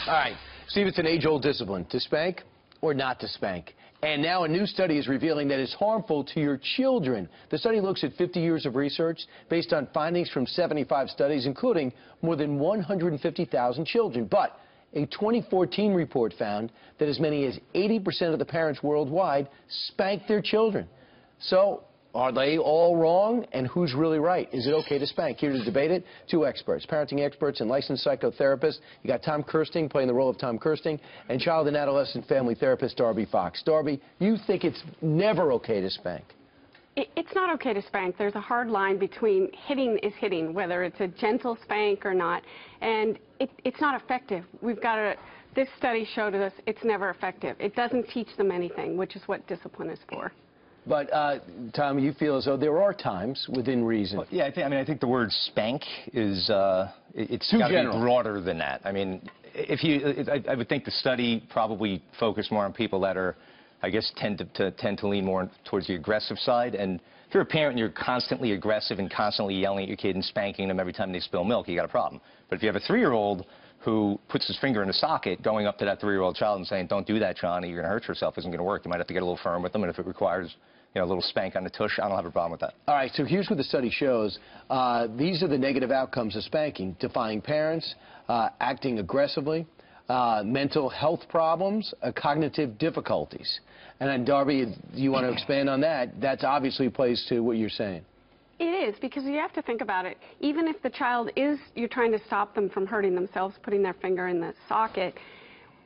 All right, Steve, it's an age-old discipline, to spank or not to spank. And now a new study is revealing that it's harmful to your children. The study looks at 50 years of research based on findings from 75 studies, including more than 150,000 children. But a 2014 report found that as many as 80% of the parents worldwide spank their children. So, are they all wrong, and who's really right? Is it okay to spank? Here to debate it, two experts, parenting experts and licensed psychotherapists. You got Tom Kirsting playing the role of Tom Kirsting, and child and adolescent family therapist Darby Fox. Darby, you think it's never okay to spank? It's not okay to spank. There's a hard line between hitting is hitting, whether it's a gentle spank or not, and it's not effective. This study showed us it's never effective. It doesn't teach them anything, which is what discipline is for. But, Tom, you feel as though there are times within reason. Well, yeah, I think the word spank is, it's too got to be general. broader than that. I mean, I would think the study probably focused more on people that are, I guess, tend to lean more towards the aggressive side. And if you're a parent and you're constantly aggressive and constantly yelling at your kid and spanking them every time they spill milk, you got a problem. But if you have a 3-year-old who puts his finger in a socket, going up to that 3-year-old child and saying, "Don't do that, Johnny, you're going to hurt yourself," isn't going to work. You might have to get a little firm with them, and if it requires, you know, a little spank on the tush, I don't have a problem with that. All right, so here's what the study shows. These are the negative outcomes of spanking: defying parents, acting aggressively, mental health problems, cognitive difficulties. And then, Darby, you want to expand on that? That obviously plays to what you're saying. It is, because you have to think about it. Even if the child you're trying to stop them from hurting themselves, putting their finger in the socket,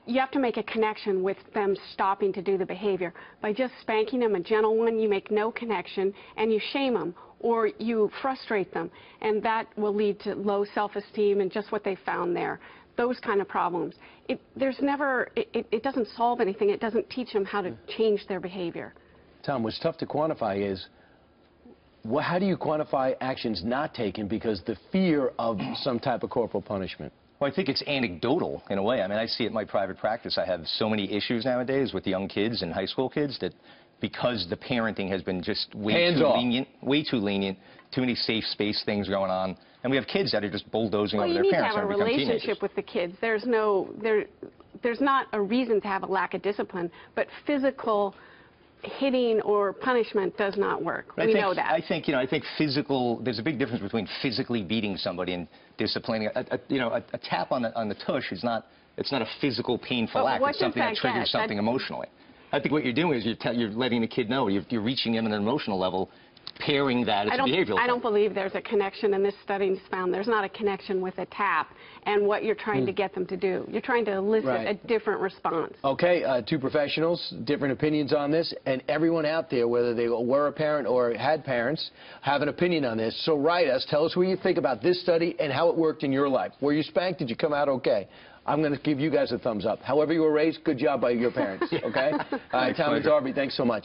you have to make a connection with them stopping to do the behavior. By just spanking them, a gentle one, you make no connection, and you shame them, or you frustrate them, and that will lead to low self-esteem and just what they found there. Those kind of problems. It doesn't solve anything. It doesn't teach them how to change their behavior. Tom, what's tough to quantify is, how do you quantify actions not taken because the fear of some type of corporal punishment? Well, I think it's anecdotal in a way. I mean, I see it in my private practice. I have so many issues nowadays with young kids and high school kids that because the parenting has been just way too lenient, too many safe space things going on, and we have kids that are just bulldozing over their parents when they become teenagers. You need to have a relationship with the kids. There's not a reason to have a lack of discipline, but physical hitting or punishment does not work. We know that. I think physical, there's a big difference between physically beating somebody and disciplining. A tap on the tush is not, it's not a physical painful act. It's something that triggers something emotionally. I think what you're doing is you're letting the kid know, you're reaching them at an emotional level, pairing that as a behavioral thing. I don't believe there's a connection, and this study found there's not a connection with a tap and what you're trying to get them to do. You're trying to elicit a different response. Okay, two professionals, different opinions on this, and everyone out there, whether they were a parent or had parents, have an opinion on this. So write us, tell us what you think about this study and how it worked in your life. Were you spanked? Did you come out okay? I'm going to give you guys a thumbs up. However you were raised, good job by your parents, okay? All right, Tom and Darby, thanks so much.